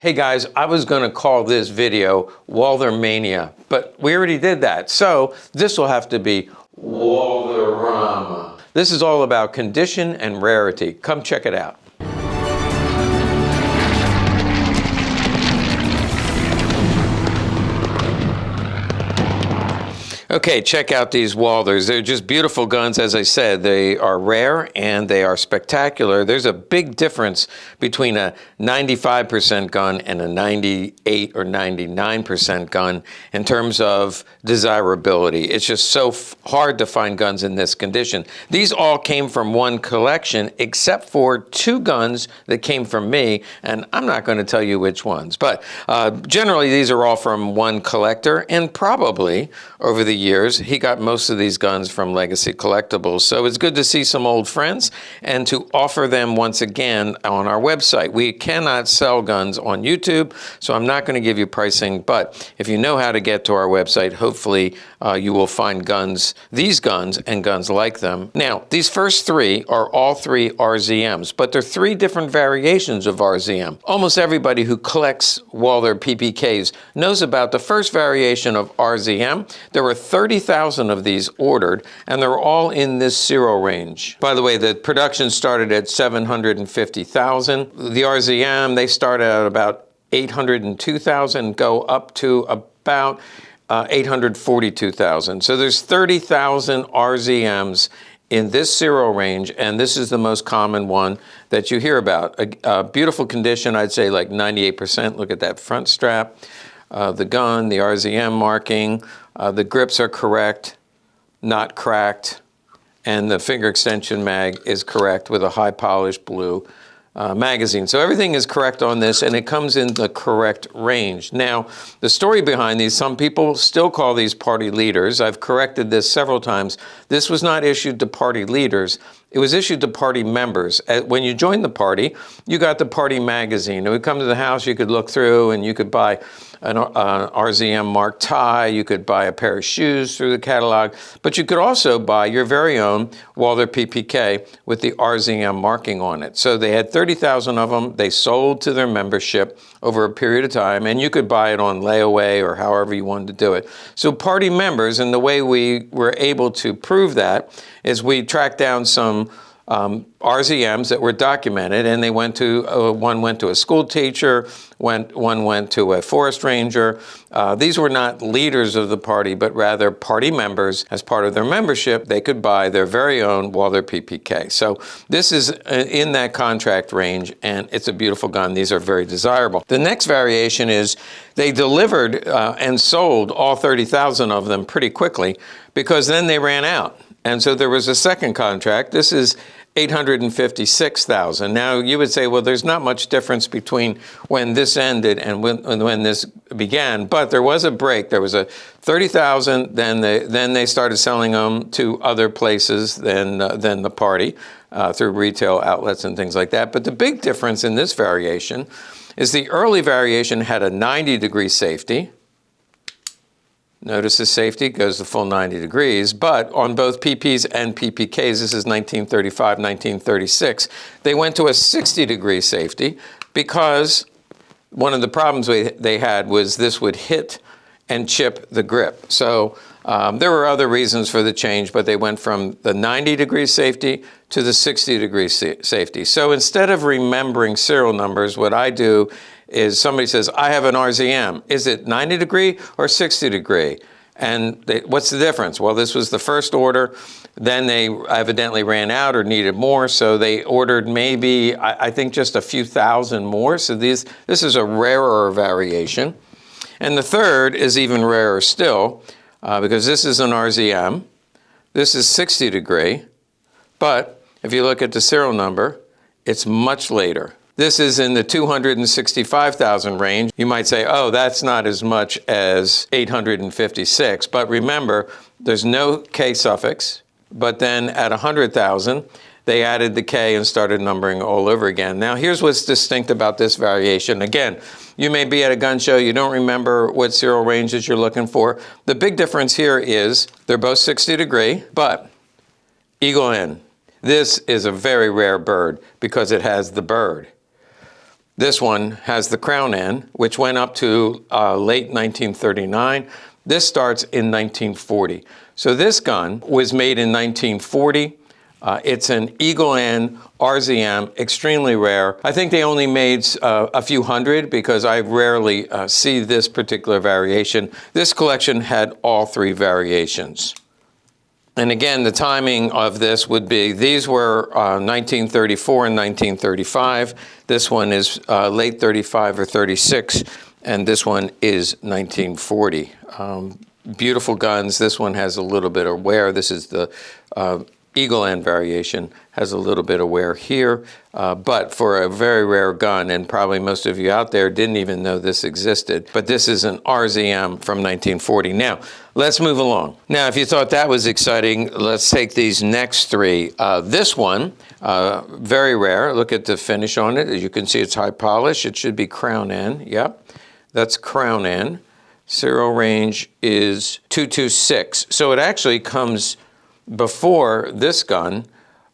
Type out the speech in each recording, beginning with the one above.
Hey guys, I was going to call this video Walther Mania, but we already did that. So this will have to be Walther-rama. This is all about condition and rarity. Come check it out. Okay, check out these Walthers. They're just beautiful guns. As I said, they are rare and they are spectacular. There's a big difference between a 95% gun and a 98 or 99% gun in terms of desirability. It's just so hard to find guns in this condition. These all came from one collection, except for two guns that came from me, and I'm not going to tell you which ones. But generally, these are all from one collector, and probably over the years, he got most of these guns from Legacy Collectibles. So it's good to see some old friends and to offer them once again on our website. We cannot sell guns on YouTube, so I'm not going to give you pricing, but if you know how to get to our website, hopefully you will find guns, these guns and guns like them. Now, these first three are all three RZMs, but they're three different variations of RZM. Almost everybody who collects Walther PPKs knows about the first variation of RZM. There were 30,000 of these ordered, and they're all in this serial range. By the way, the production started at 750,000. The RZM, they start at about 802,000, go up to about 842,000. So there's 30,000 RZMs in this serial range, and this is the most common one that you hear about. A beautiful condition, I'd say like 98%. Look at that front strap, the gun, the RZM marking. The grips are correct, not cracked, and the finger extension mag is correct with a high polished blue magazine. So everything is correct on this, and it comes in the correct range. Now, the story behind these, some people still call these party leaders. I've corrected this several times. This was not issued to party leaders. It was issued to party members. When you joined the party, you got the party magazine. It would come to the house, you could look through, and you could buy an RZM marked tie, you could buy a pair of shoes through the catalog, but you could also buy your very own Walther PPK with the RZM marking on it. So they had 30,000 of them. They sold to their membership over a period of time, and you could buy it on layaway or however you wanted to do it. So party members, and the way we were able to prove that is we tracked down some RZMs that were documented, and they went to, one went to a school teacher, one went to a forest ranger. These were not leaders of the party, but rather party members. As part of their membership, they could buy their very own Walther PPK. So this is in that contract range, and it's a beautiful gun. These are very desirable. The next variation is they delivered and sold all 30,000 of them pretty quickly, because then they ran out. And so there was a second contract. This is 856,000. Now you would say, well, there's not much difference between when this ended and when this began, but there was a break. There was a 30,000, then they started selling them to other places than the party, through retail outlets and things like that. But the big difference in this variation is the early variation had a 90-degree safety. Notice the safety goes the full 90 degrees, but on both PPs and PPKs, this is 1935, 1936, they went to a 60-degree safety because one of the problems they had was this would hit and chip the grip. So there were other reasons for the change, but they went from the 90-degree safety to the 60-degree safety. So instead of remembering serial numbers, what I do is somebody says, I have an RZM. Is it 90 degree or 60 degree? And what's the difference? Well, this was the first order. Then they evidently ran out or needed more, so they ordered maybe, I think, just a few thousand more. So this is a rarer variation. And the third is even rarer still, because this is an RZM. This is 60 degree, but if you look at the serial number, it's much later. This is in the 265,000 range. You might say, oh, that's not as much as 856. But remember, there's no K suffix. But then at 100,000, they added the K and started numbering all over again. Now, here's what's distinct about this variation. Again, you may be at a gun show, you don't remember what serial ranges you're looking for. The big difference here is they're both 60 degree, but Eagle N. This is a very rare bird because it has the bird. This one has the crown end, which went up to late 1939. This starts in 1940. So this gun was made in 1940. It's an eagle end RZM, extremely rare. I think they only made a few hundred because I rarely see this particular variation. This collection had all three variations. And again, the timing of this would be, these were 1934 and 1935. This one is late 35 or 36, and this one is 1940. Beautiful guns. This one has a little bit of wear. This is the eagle end variation, has a little bit of wear here, but for a very rare gun, and probably most of you out there didn't even know this existed, but this is an RZM from 1940. Now, let's move along. Now, if you thought that was exciting, let's take these next three. This one, very rare. Look at the finish on it. As you can see, it's high polish. It should be crown end. Yep, that's crown end. Serial range is 226. So it actually comes before this gun,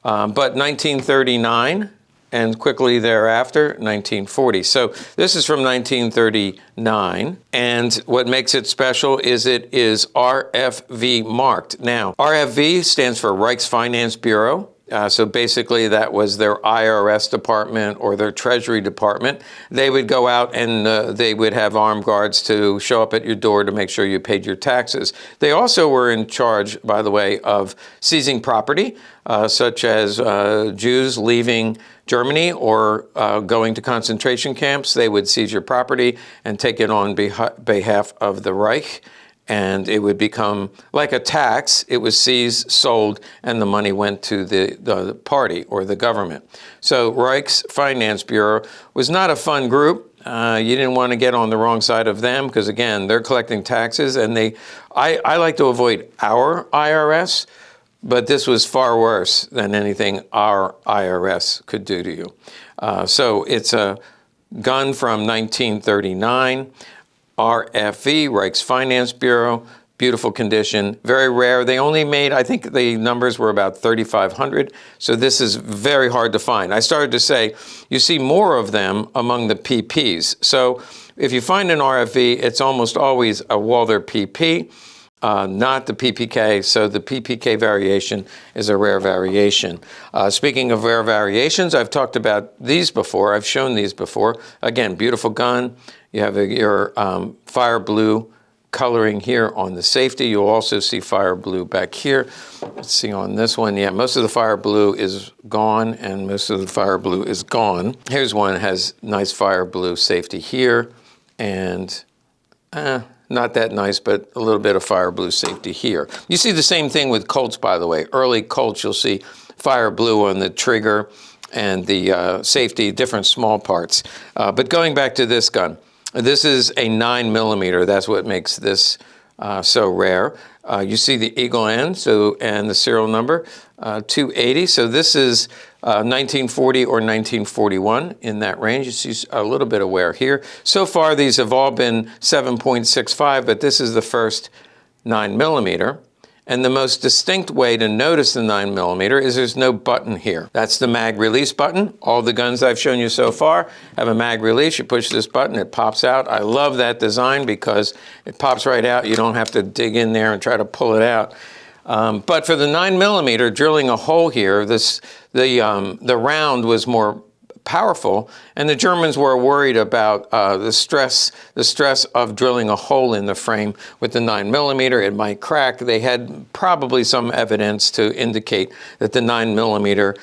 but 1939 and quickly thereafter 1940. So this is from 1939, and what makes it special is it is RFV marked. Now, RFV stands for Reich's Finance Bureau. So basically that was their IRS department or their Treasury department. They would go out and they would have armed guards to show up at your door to make sure you paid your taxes. They also were in charge, by the way, of seizing property, such as Jews leaving Germany or going to concentration camps. They would seize your property and take it on behalf of the Reich. And it would become like a tax. It was seized, sold, and the money went to the party or the government. So Reich's Finance Bureau was not a fun group. You didn't want to get on the wrong side of them because, again, they're collecting taxes. And I like to avoid our IRS, but this was far worse than anything our IRS could do to you. So it's a gun from 1939. RFV, Reich's Finance Bureau, beautiful condition, very rare. They only made, I think the numbers were about 3,500, so this is very hard to find. I started to say, you see more of them among the PPs. So if you find an RFV, it's almost always a Walther PP, not the PPK, so the PPK variation is a rare variation. Speaking of rare variations, I've talked about these before. I've shown these before. Again, beautiful gun. You have your fire blue coloring here on the safety. You'll also see fire blue back here. Let's see on this one. Yeah, most of the fire blue is gone and most of the fire blue is gone. Here's one that has nice fire blue safety here and not that nice, but a little bit of fire blue safety here. You see the same thing with Colts, by the way. Early Colts, you'll see fire blue on the trigger and the safety, different small parts. But going back to this gun, this is a 9mm. That's what makes this so rare. You see the eagle end, and the serial number, 280. So this is 1940 or 1941 in that range. You see a little bit of wear here. So far, these have all been 7.65, but this is the first 9mm. And the most distinct way to notice the 9mm is there's no button here. That's the mag release button. All the guns I've shown you so far have a mag release. You push this button, it pops out. I love that design because it pops right out. You don't have to dig in there and try to pull it out. But for the 9mm, drilling a hole here, the round was more powerful, and the Germans were worried about the stress of drilling a hole in the frame with the 9mm. It might crack. They had probably some evidence to indicate that the 9mm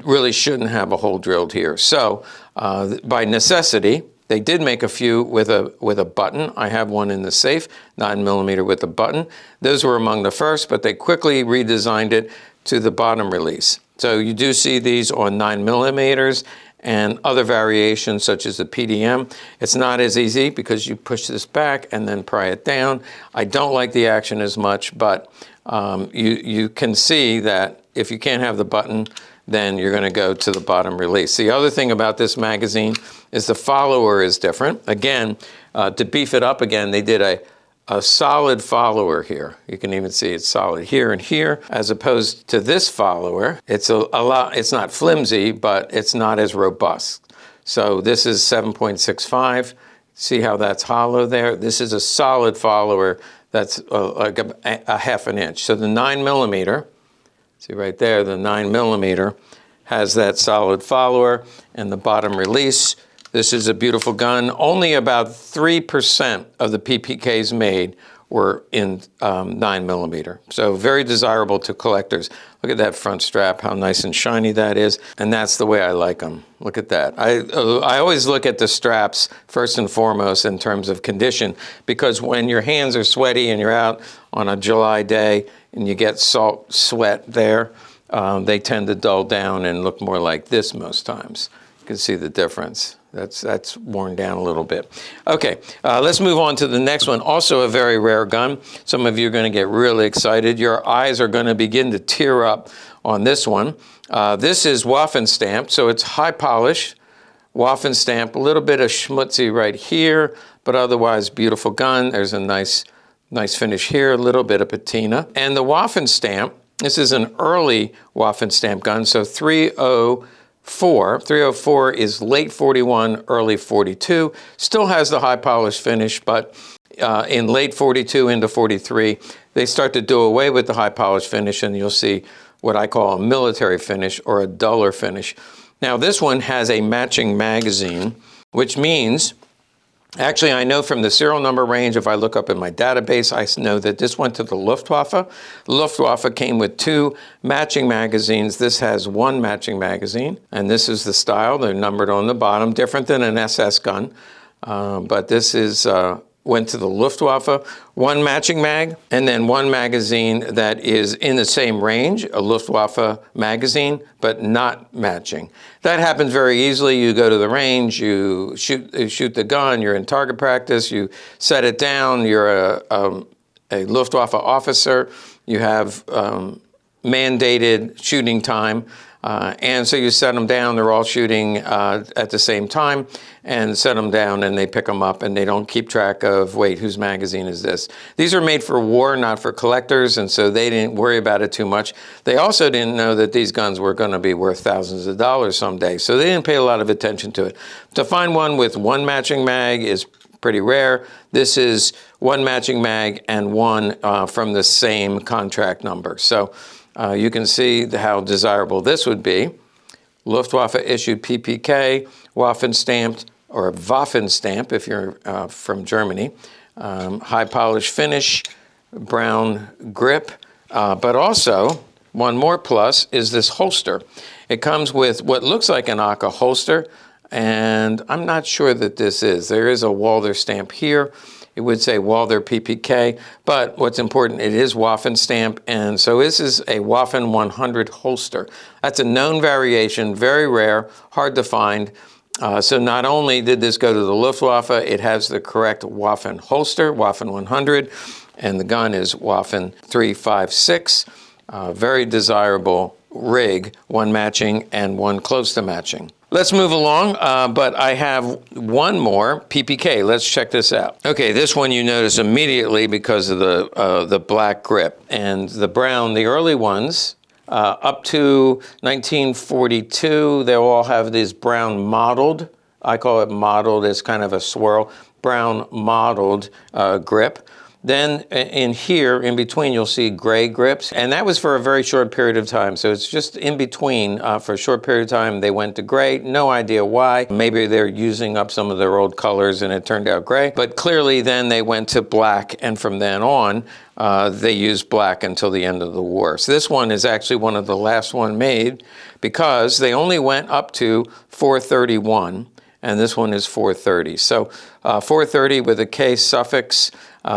really shouldn't have a hole drilled here. So by necessity, they did make a few with a button. I have one in the safe, 9mm with a button. Those were among the first, but they quickly redesigned it to the bottom release. So you do see these on 9mm and other variations such as the PDM. It's not as easy because you push this back and then pry it down. I don't like the action as much, but you can see that if you can't have the button, then you're going to go to the bottom release. The other thing about this magazine is the follower is different. Again, to beef it up again, they did a solid follower here. You can even see it's solid here and here, as opposed to this follower. It's a lot, it's not flimsy, but it's not as robust. So this is 7.65. See how that's hollow there? This is a solid follower that's like a half an inch. So the 9mm, see right there, the 9mm has that solid follower and the bottom release. This is a beautiful gun. Only about 3% of the PPKs made were in 9mm. So very desirable to collectors. Look at that front strap, how nice and shiny that is. And that's the way I like them. Look at that. I always look at the straps first and foremost in terms of condition, because when your hands are sweaty and you're out on a July day and you get salt sweat there, they tend to dull down and look more like this most times. You can see the difference. That's worn down a little bit. Okay, let's move on to the next one. Also a very rare gun. Some of you are going to get really excited. Your eyes are going to begin to tear up on this one. This is waffenamt, so it's high polish, waffenamt, a little bit of schmutzy right here, but otherwise beautiful gun. There's a nice finish here, a little bit of patina. And the waffenamt, this is an early waffenamt gun, so 304. 304 is late 41, early 42. Still has the high polish finish, but in late 42 into 43, they start to do away with the high polish finish, and you'll see what I call a military finish or a duller finish. Now this one has a matching magazine, which means, actually, I know from the serial number range, if I look up in my database, I know that this went to the Luftwaffe. Luftwaffe came with 2 matching magazines. This has 1 matching magazine, and this is the style. They're numbered on the bottom, different than an SS gun, but this is went to the Luftwaffe. 1 matching mag, and then 1 magazine that is in the same range, a Luftwaffe magazine, but not matching. That happens very easily. You go to the range, you shoot the gun, you're in target practice, you set it down, you're a Luftwaffe officer, you have mandated shooting time, and so you set them down, they're all shooting at the same time, and set them down and they pick them up and they don't keep track of, wait, whose magazine is this? These are made for war, not for collectors, and so they didn't worry about it too much. They also didn't know that these guns were going to be worth thousands of dollars someday, so they didn't pay a lot of attention to it. To find one with 1 matching mag is pretty rare. This is 1 matching mag and 1 from the same contract number. So you can see how desirable this would be. Luftwaffe issued PPK, waffenamt, or waffenamt if you're from Germany. High polish finish, brown grip, but also one more plus is this holster. It comes with what looks like an AK holster, and I'm not sure that this is. There is a Walther stamp here. It would say Walther PPK, but what's important, it is waffenamt, and so this is a Waffen 100 holster. That's a known variation, very rare, hard to find. So not only did this go to the Luftwaffe, it has the correct Waffen holster, Waffen 100, and the gun is Waffen 356. Very desirable rig, 1 matching and 1 close to matching. Let's move along, but I have 1 more PPK. Let's check this out. Okay, this one you notice immediately because of the black grip and the brown. The early ones, up to 1942, they'll all have this brown mottled. I call it mottled. It's kind of a swirl, brown mottled grip. Then in here, in between, you'll see gray grips, and that was for a very short period of time. So it's just in between. For a short period of time, they went to gray. No idea why. Maybe they're using up some of their old colors and it turned out gray. But clearly then they went to black, and from then on, they used black until the end of the war. So this one is actually one of the last one made because they only went up to 431, and this one is 430. So 430 with a K suffix.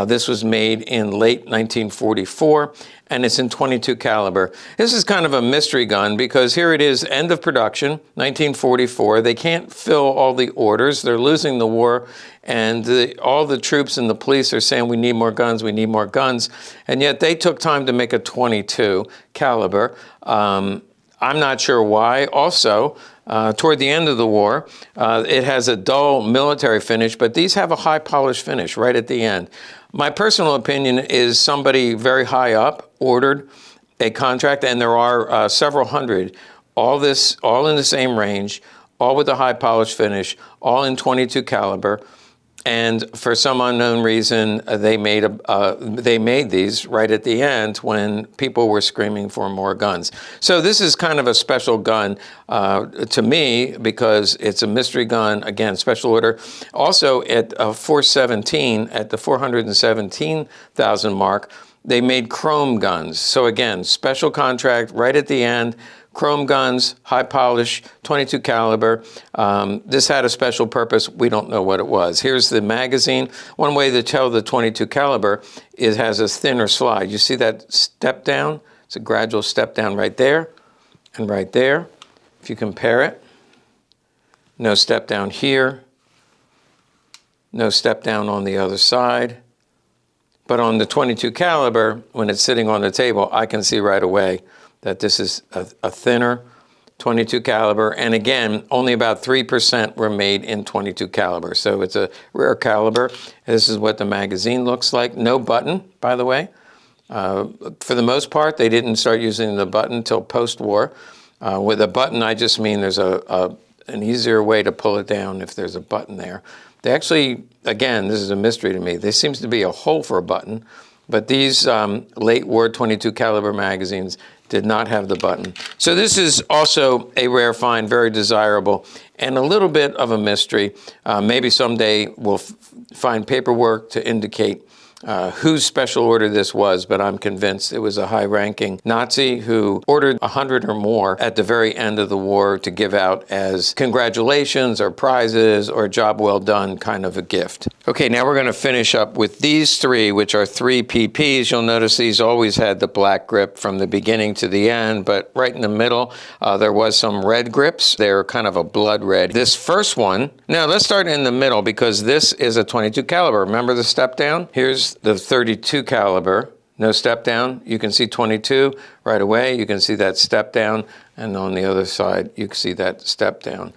This was made in late 1944, and it's in .22 caliber. This is kind of a mystery gun because here it is, end of production, 1944. They can't fill all the orders. They're losing the war, and all the troops and the police are saying, we need more guns, we need more guns. And yet they took time to make a .22 caliber. I'm not sure why. Also, toward the end of the war, it has a dull military finish, but these have a high polish finish right at the end. My personal opinion is somebody very high up ordered a contract, and there are several hundred, all in the same range, all with a high polish finish, all in 22 caliber. And for some unknown reason, they made these right at the end when people were screaming for more guns. So this is kind of a special gun to me because it's a mystery gun. Again, special order. Also at 417, at the 417,000 mark, they made chrome guns. So again, special contract right at the end. Chrome guns, high polish, 22 caliber. This had a special purpose. We don't know what it was. Here's the magazine. One way to tell the 22 caliber is it has a thinner slide. You see that step down? It's a gradual step down right there and right there. If you compare it, no step down here, no step down on the other side. But on the 22 caliber, when it's sitting on the table, I can see right away that this is a thinner 22 caliber. And again, only about 3% were made in 22 caliber. So it's a rare caliber. This is what the magazine looks like. No button, by the way. For the most part, they didn't start using the button until post-war. With a button, I just mean there's an easier way to pull it down if there's a button there. They actually, again, this is a mystery to me. There seems to be a hole for a button, but these late war 22 caliber magazines did not have the button. So this is also a rare find, very desirable, and a little bit of a mystery. Maybe someday we'll find paperwork to indicate whose special order this was, but I'm convinced it was a high-ranking Nazi who ordered 100 or more at the very end of the war to give out as congratulations or prizes or job well done kind of a gift. Okay, now we're going to finish up with these three, which are 3 PPs. You'll notice these always had the black grip from the beginning to the end, but right in the middle, there was some red grips. They're kind of a blood red. This first one, now let's start in the middle because this is a 22 caliber. Remember the step down? Here's the 32 caliber, no step down. You can see 22 right away. You can see that step down, and on the other side, you can see that step down.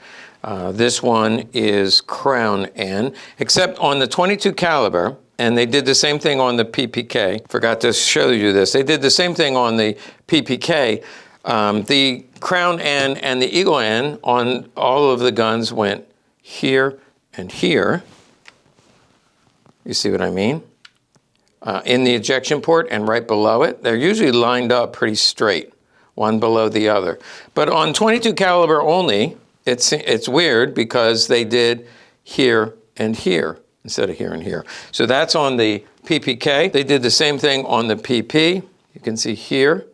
This one is Crown N, except on the 22 caliber, and they did the same thing on the PPK. Forgot to show you this. They did the same thing on the PPK. The Crown N and the Eagle N on all of the guns went here and here. You see what I mean? In the ejection port and right below it. They're usually lined up pretty straight, one below the other. But on 22 caliber only, it's weird because they did here and here instead of here and here. So that's on the PPK. They did the same thing on the PP. You can see here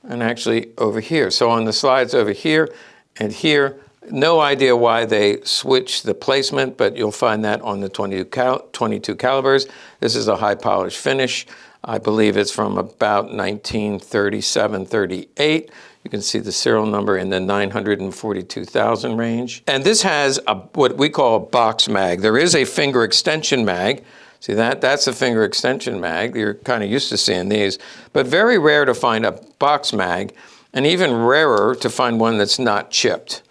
and actually over here. So on the slides over here and here, no idea why they switched the placement, but you'll find that on the 22 calibers. This is a high polish finish. I believe it's from about 1937, 38. You can see the serial number in the 942,000 range. And this has what we call a box mag. There is a finger extension mag. See that? That's a finger extension mag. You're kind of used to seeing these, but very rare to find a box mag, and even rarer to find one that's not chipped.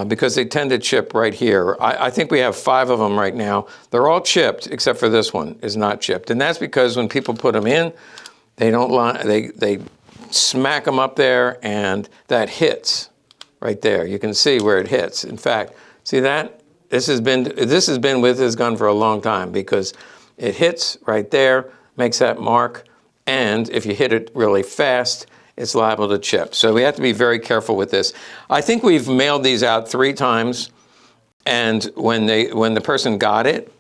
Because they tend to chip right here. I think we have 5 of them right now. They're all chipped, except for this one is not chipped. And that's because when people put them in, they don't they smack them up there, and that hits right there. You can see where it hits. In fact, see that? This has been with this gun for a long time because it hits right there, makes that mark, and if you hit it really fast, it's liable to chip. So we have to be very careful with this. I think we've mailed these out 3 times, and when the person got it,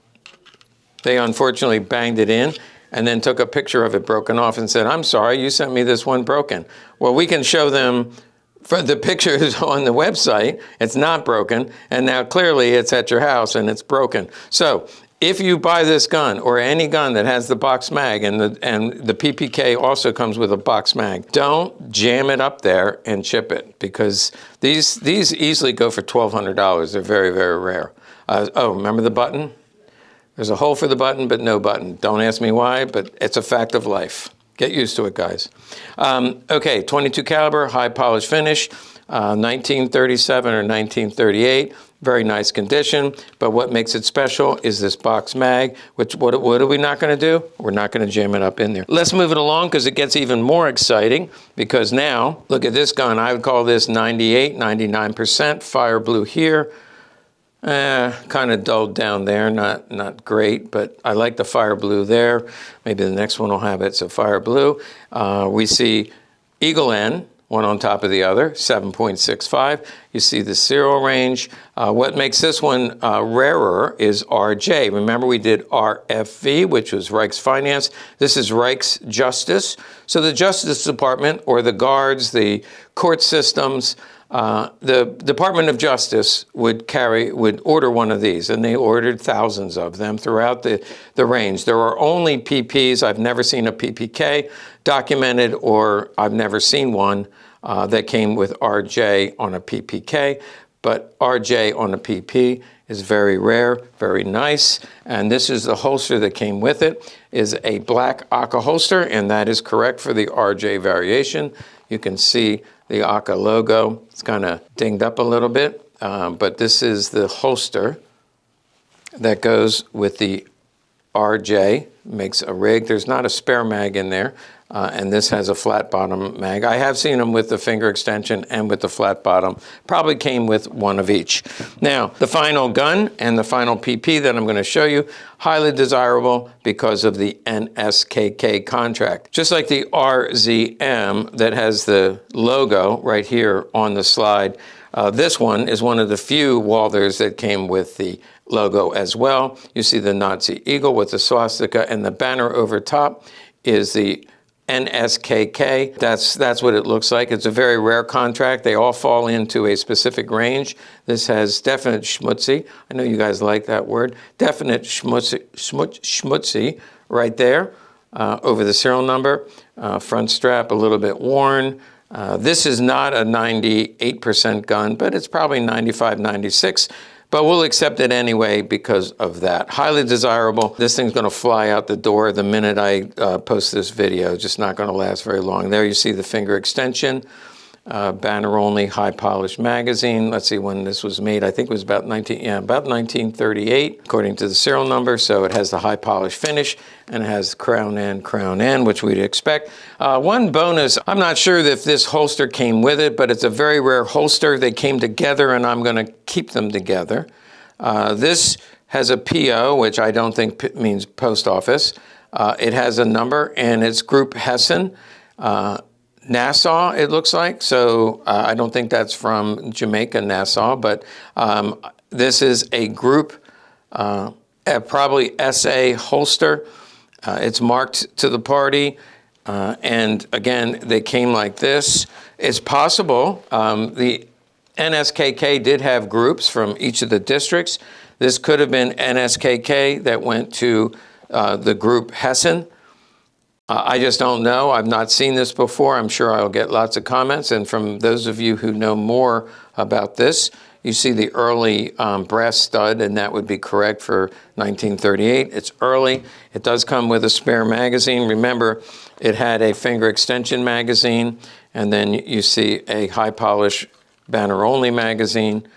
they unfortunately banged it in and then took a picture of it broken off and said, "I'm sorry, you sent me this one broken." Well, we can show them for the pictures on the website, it's not broken, and now clearly it's at your house and it's broken. So if you buy this gun or any gun that has the box mag, and the PPK also comes with a box mag, don't jam it up there and chip it, because these easily go for $1,200. They're very, very rare. Oh, remember the button? There's a hole for the button, but no button. Don't ask me why, but it's a fact of life. Get used to it, guys. Okay, 22 caliber, high polish finish. 1937 or 1938. Very nice condition, but what makes it special is this box mag, which what are we not going to do? We're not going to jam it up in there. Let's move it along because it gets even more exciting, because now, look at this gun. I would call this 98, 99%, fire blue here. Kind of dulled down there, not great, but I like the fire blue there. Maybe the next one will have it, so fire blue. We see Eagle N, one on top of the other, 7.65. You see the serial range. What makes this one rarer is RJ. Remember, we did RFV, which was Reich's Finance. This is Reich's Justice. So the Justice Department, or the guards, the court systems, the Department of Justice would order one of these, and they ordered thousands of them throughout the range. There are only PPs. I've never seen a PPK documented, or I've never seen one that came with RJ on a PPK, but RJ on a PP is very rare, very nice. And this is the holster that came with it, is a black Aka holster, and that is correct for the RJ variation. You can see the Aka logo. It's kind of dinged up a little bit, but this is the holster that goes with the RJ, makes a rig. There's not a spare mag in there, and this has a flat bottom mag. I have seen them with the finger extension and with the flat bottom. Probably came with one of each. Now, the final gun and the final PP that I'm going to show you, highly desirable because of the NSKK contract. Just like the RZM that has the logo right here on the slide, this one is one of the few Walthers that came with the logo as well. You see the Nazi eagle with the swastika, and the banner over top is the NSKK. That's what it looks like. It's a very rare contract. They all fall into a specific range. This has definite schmutzy. I know you guys like that word. Definite schmutzy right there over the serial number. Front strap a little bit worn. This is not a 98% gun, but it's probably 95, 96. But we'll accept it anyway because of that. Highly desirable. This thing's going to fly out the door the minute I post this video. Just not going to last very long. There you see the finger extension. Banner only, high polished magazine. Let's see when this was made. I think it was about 1938, according to the serial number. So it has the high polished finish, and it has crown end, which we'd expect. One bonus, I'm not sure if this holster came with it, but it's a very rare holster. They came together, and I'm going to keep them together. This has a PO, which I don't think means post office. It has a number, and it's Group Hessen. Nassau, it looks like. So I don't think that's from Jamaica, Nassau, but this is a group, probably SA holster. It's marked to the party. And again, they came like this. It's possible. The NSKK did have groups from each of the districts. This could have been NSKK that went to the group Hessen. I just don't know. I've not seen this before. I'm sure I'll get lots of comments. And from those of you who know more about this, you see the early brass stud, and that would be correct for 1938. It's early. It does come with a spare magazine. Remember, it had a finger extension magazine, and then you see a high polish banner only magazine.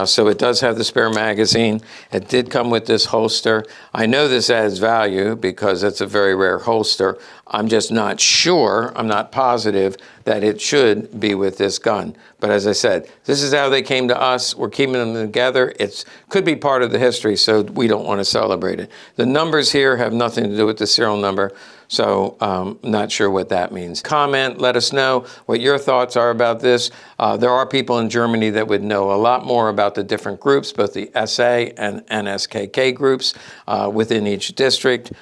So it does have the spare magazine. It did come with this holster. I know this adds value because it's a very rare holster. I'm just not sure, I'm not positive that it should be with this gun. But as I said, this is how they came to us. We're keeping them together. It could be part of the history, so we don't want to celebrate it. The numbers here have nothing to do with the serial number, so not sure what that means. Comment, let us know what your thoughts are about this. There are people in Germany that would know a lot more about the different groups, both the SA and NSKK groups within each district.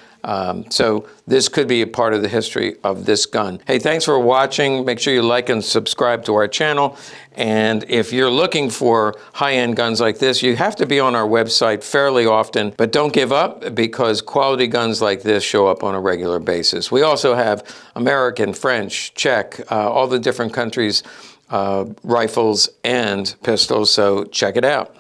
So this could be a part of the history of this gun. Hey, thanks for watching. Make sure you like and subscribe to our channel. And if you're looking for high-end guns like this, you have to be on our website fairly often, but don't give up because quality guns like this show up on a regular basis. We also have American, French, Czech, all the different countries' rifles and pistols, so check it out.